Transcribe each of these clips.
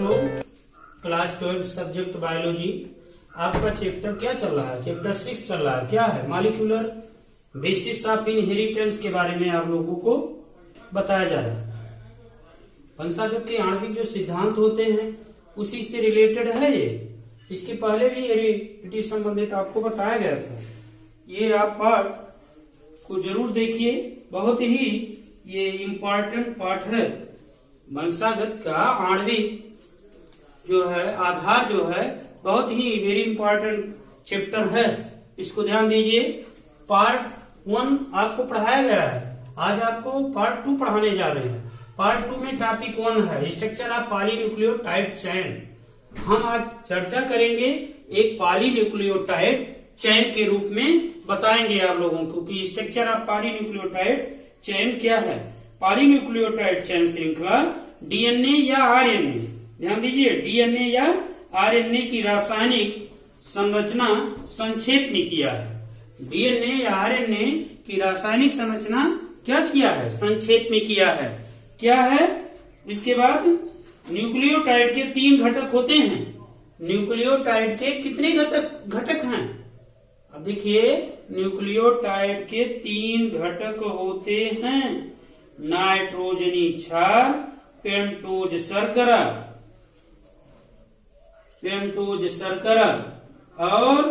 लोग class 12 subject biology. आपका chapter क्या चल रहा है? चैप्टर 6 चल रहा है। क्या है? मॉलिक्यूलर बेसिस ऑफ इनहेरिटेंस के बारे में आप लोगों को बताया जा रहा है। वंशागत के आणविक जो सिद्धांत होते हैं उसी से रिलेटेड है ये। इसके पहले भी हेरिडिटी संबंधित आपको बताया गया था। ये आप पार्ट को जरूर देखिए, बहुत ही ये इम्पोर्टेंट पार्ट है। वंशागत का आणविक जो है आधार जो है बहुत ही वेरी इंपॉर्टेंट चैप्टर है। इसको ध्यान दीजिए। पार्ट 1 आपको पढ़ाया गया है, आज आपको पार्ट 2 पढ़ाने जा रहे हैं। पार्ट 2 में टॉपिक 1 है स्ट्रक्चर ऑफ पॉलीन्यूक्लियोटाइड चेन। हम आज चर्चा करेंगे एक पॉलीन्यूक्लियोटाइड चेन के रूप में बताएंगे आप लोगों को कि स्ट्रक्चर ऑफ पॉलीन्यूक्लियोटाइड चेन क्या है। पॉलीन्यूक्लियोटाइड चेन श्रृंखला डीएनए या आरएनए, ध्यान दीजिए, डीएनए या आरएनए की रासायनिक संरचना संक्षेप में किया है। डीएनए या आरएनए की रासायनिक संरचना क्या किया है? संक्षेप में किया है। क्या है? इसके बाद न्यूक्लियोटाइड के 3 घटक होते हैं। न्यूक्लियोटाइड के कितने घटक हैं? अब देखिए, न्यूक्लियोटाइड के 3 घटक होते हैं। नाइट्रोजनी क्षार, पेंटोज शर्करा और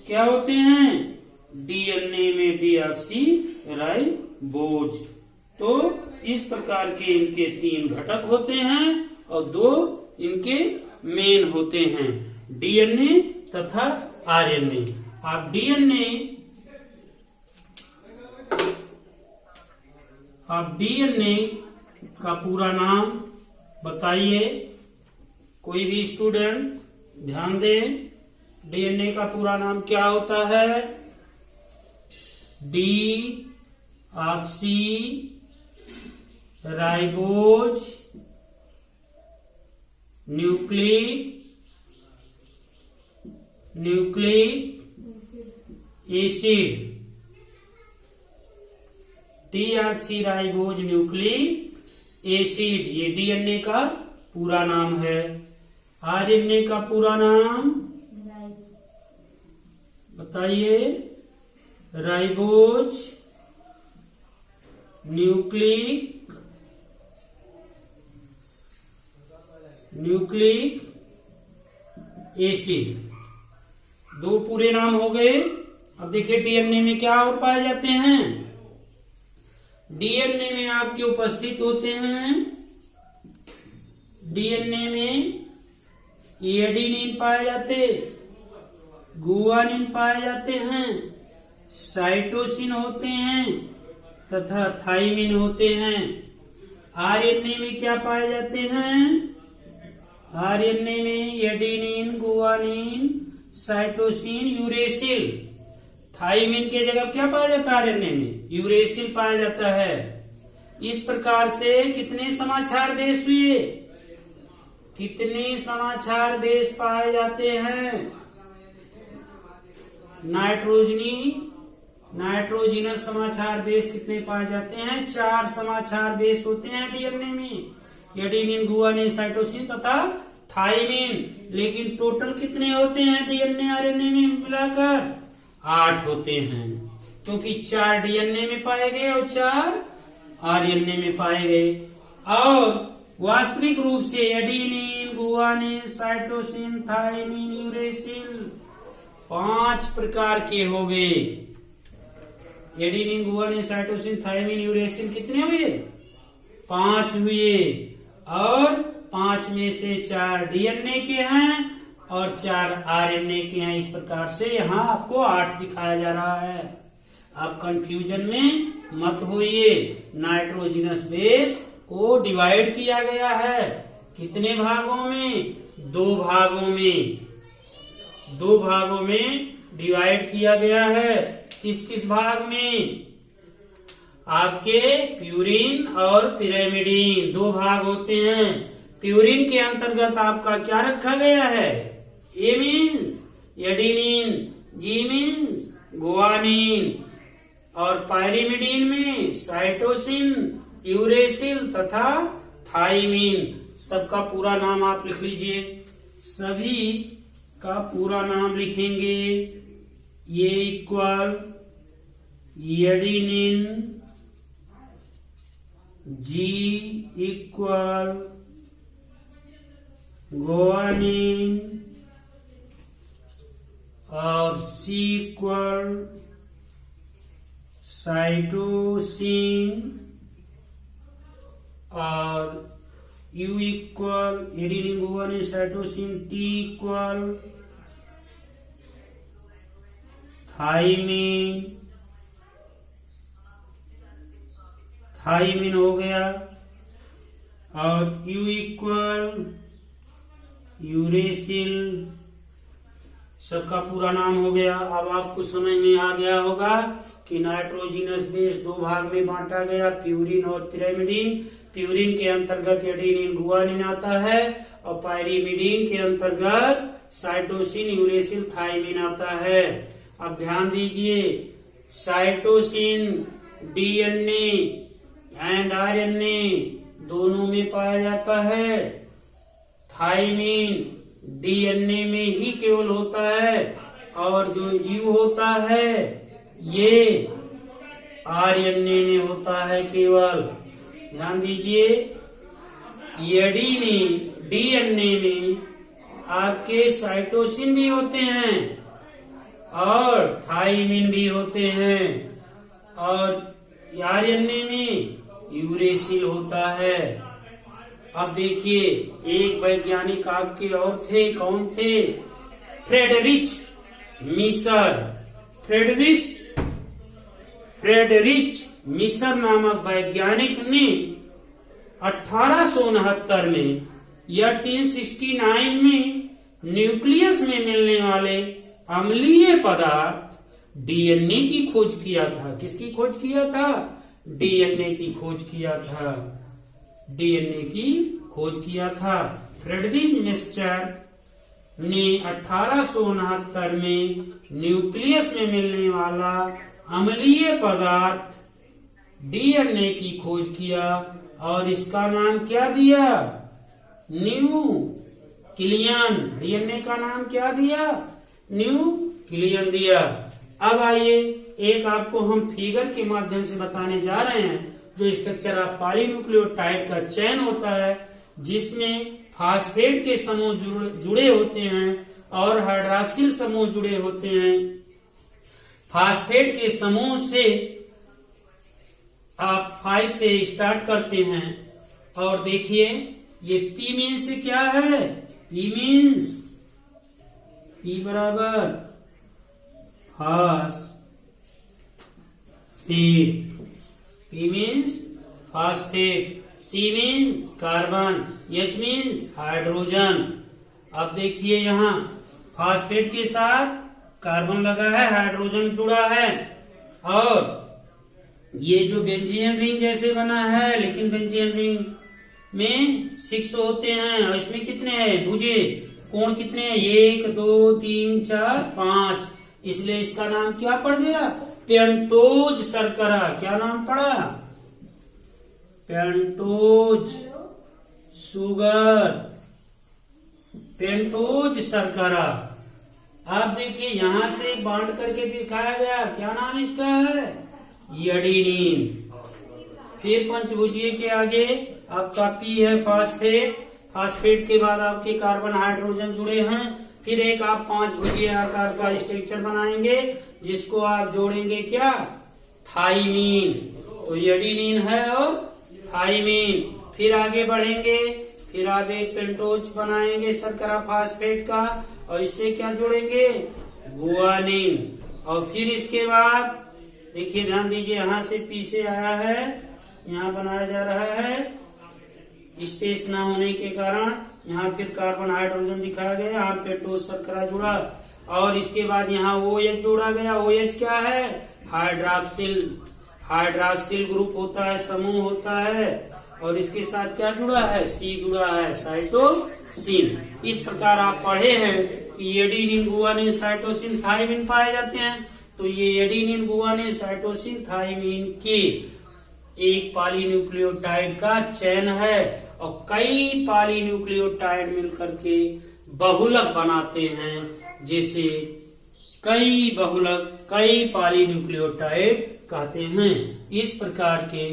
क्या होते हैं? डीएनए में डीऑक्सी राइबोज। तो इस प्रकार के इनके 3 घटक होते हैं और 2 इनके मेन होते हैं, डीएनए तथा आरएनए। आप डीएनए का पूरा नाम बताइए। कोई भी स्टूडेंट ध्यान दे, डीएनए का पूरा नाम क्या होता है? D oxy ribose nucleic acid. Deoxyribose nucleic acid ये डीएनए का पूरा नाम है। आरएनए का पूरा नाम बताइए? Ribose nucleic acid. 2 पूरे नाम हो गए। अब देखिए डीएनए में क्या और पाए जाते हैं। डीएनए में आपके उपस्थित होते हैं, डीएनए में एडेनिन पाए जाते, गुआनिन पाए जाते हैं, साइटोसिन होते हैं तथा थाइमिन होते हैं। आरएनए में क्या पाए जाते हैं? आरएनए में adenine, guanine, cytosine, uracil. Thymine के जगह क्या पाया जाता है? आरएनए में यूरेसिल पाया जाता है। इस प्रकार से कितने समाचार बेस हुए? कितने समाचार बेस पाए जाते हैं? नाइट्रोजिनस समाचार बेस कितने पाए जाते हैं? 4 समाचार बेस होते हैं डीएनए में, एडेनिन, गुआनिन, साइटोसिन तथा थाइमिन। लेकिन टोटल कितने होते हैं डीएनए आरएनए में मिलाकर? 8 होते हैं, क्योंकि 4 डीएनए में पाए गए और 4 आरएनए में पाए गए। और वास्तविक रूप से adenine, guanine, cytosine, thymine, uracil 5 प्रकार के हो गए। Adenine, guanine, cytosine, thymine, uracil कितने हुए? 5 हुए। और 5 में से 4 डीएनए के हैं और 4 आरएनए के हैं। इस प्रकार से यहाँ आपको 8 दिखाया जा रहा है। आप कंफ्यूजन में मत होइए। नाइट्रोजिनस बेस को डिवाइड किया गया है कितने भागों में? 2 भागों में। 2 भागों में डिवाइड किया गया है। किस किस भाग में? आपके प्यूरिन और पिरामिडिन 2 भाग होते हैं। प्यूरिन के अंतर्गत आपका क्या रखा गया है? ए मीन्स एडेनिन, जी मीन्स गुआनिन और पायरिमिडीन में साइटोसिन, यूरेसिल तथा थाइमिन। सबका पूरा नाम आप लिख लीजिए, सभी का पूरा नाम लिखेंगे। ये इक्वल एडेनिन, जी इक्वल गुआनिन और सी इक्वल साइटोसिन और you equal adenine guanine cytosine, T equal thymine, thymine हो गया, और यू इक्वल यूरेसिल, सबका पूरा नाम हो गया। अब आपको समझ में आ गया होगा कि नाइट्रोजिनस बेस दो भाग में बांटा गया, प्यूरिन और पिरिमिडीन। प्यूरिन के अंतर्गत एडेनिन गुआनिन आता है और पायरिमिडीन के अंतर्गत साइटोसिन यूरेसिल थाइमिन आता है। अब ध्यान दीजिए, साइटोसिन डीएनए एंड आरएनए दोनों में पाया जाता है, थाइमिन डीएनए में ही केवल होता है, और जो यू होता है ये आरएनए में होता है केवल। ध्यान दीजिए, एडेनिन डीएनए में आपके साइटोसिन भी होते हैं और थाइमिन भी होते हैं, और आरएनए में यूरेसिल होता है। अब देखिए, एक वैज्ञानिक आपके और थे, कौन थे? फ्रेडरिच मिसर। फ्रेडरिच मिसर नामक वैज्ञानिक ने 1869 में या 1869 में न्यूक्लियस में मिलने वाले अम्लीय पदार्थ डीएनए की खोज किया था। किसकी खोज किया था? डीएनए की खोज किया था। डीएनए की खोज किया था। फ्रेडरिच मिसर ने 1869 में न्यूक्लियस में मिलने वाला अम्लीय पदार्थ डीएनए की खोज किया और इसका नाम क्या दिया? न्यूक्लियन। डीएनए का नाम क्या दिया? न्यूक्लियन दिया। अब आइए, एक आपको हम फिगर के माध्यम से बताने जा रहे हैं जो स्ट्रक्चर ऑफ पॉलीन्यूक्लियोटाइड का चयन होता है, जिसमें फास्फेट के समूह जुड़े होते हैं और हाइड्रॉक्सिल समूह जुड़े होते हैं। फास्फेट के समूह से आप 5 से स्टार्ट करते हैं और देखिए, ये पी मीन्स से क्या है? पी मीन्स पी बराबर phosphate. P means phosphate, C means carbon, H means hydrogen. अब देखिए, यहाँ फास्फेट के साथ कार्बन लगा है, हाइड्रोजन जुड़ा है, और ये जो बेंजीन रिंग जैसे बना है, लेकिन बेंजीन रिंग में 6 होते हैं और इसमें कितने हैं? भुजे कोण कितने हैं? 1 2 3 4 5, इसलिए इसका नाम क्या पड़ गया? पेंटोज शर्करा। क्या नाम पड़ा? पेंटोज शुगर, पेंटोज शर्करा। आप देखिए, यहां से बांट करके दिखाया गया, क्या नाम इसका है? एडेनिन। फिर पंचभुजीय के आगे आपका पी है फास्फेट। फास्फेट के बाद आपके कार्बन हाइड्रोजन जुड़े हैं। फिर एक आप 5 भुजीय आकार का स्ट्रक्चर बनाएंगे, जिसको आप जोड़ेंगे क्या? थाइमीन। तो एडेनिन है और थाइमीन। फिर आगे बढ़ेंगे, फिर आप एक पेंटोज बनाएंगे शर्करा फास्फेट का, और इससे क्या जोड़ेंगे? गुआनिन। और फिर इसके बाद देखिए, ध्यान दीजिए, यहाँ से पी से आया है, यहाँ बनाया जा रहा है, स्पेस ना होने के कारण यहाँ फिर कार्बन हाइड्रोजन दिखाया गया, यहाँ पेंटोज शर्करा जुड़ा, और इसके बाद यहाँ OH जोड़ा गया। OH क्या है? हाइड्रॉक्सिल। हाइड्रॉक्सिल ग्रुप होता है, समूह होता है, और इसके साथ क्या जुड़ा है? C जुड़ा है, साइटोसिन। इस प्रकार आप पढ़े हैं कि एडेनिन गुआनिन साइटोसिन थाइमिन पाए जाते हैं। तो ये एडेनिन गुआनिन साइटोसिन थाइमिन के एक पॉलीन्यूक्लियोटाइड का चयन है, और कई पॉलीन्यूक्लियोटाइड मिलकर के बहुलक बनाते हैं, जैसे कई पॉलीन्यूक्लियोटाइड कहते हैं। इस प्रकार के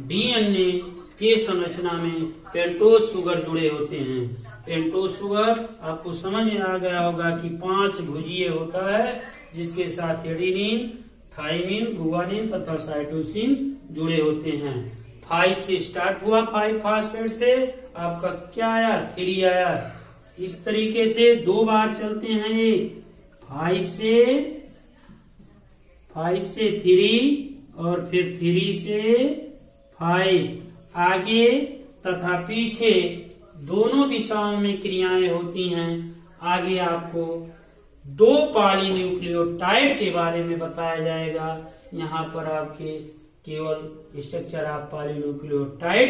डीएनए के संरचना में पेंटोस शुगर जुड़े होते हैं। पेंटोस शुगर आपको समझ में आ गया होगा कि 5 भुजीय होता है, जिसके साथ एडेनिन, थाइमिन, गुआनिन तथा साइटोसिन जुड़े होते हैं। 5 से स्टार्ट हुआ, 5 फास्फेट से आपका क्या आया, 3 आया। इस तरीके से 2 बार चलते हैं ये, 5 से 3 और फिर 3 से 5। आगे तथा पीछे दोनों दिशाओं में क्रियाएं होती हैं। आगे आपको 2 पॉलीन्यूक्लियोटाइड के बारे में बताया जाएगा। यहाँ पर आपके केवल स्ट्रक्चर ऑफ पॉलीन्यूक्लियोटाइड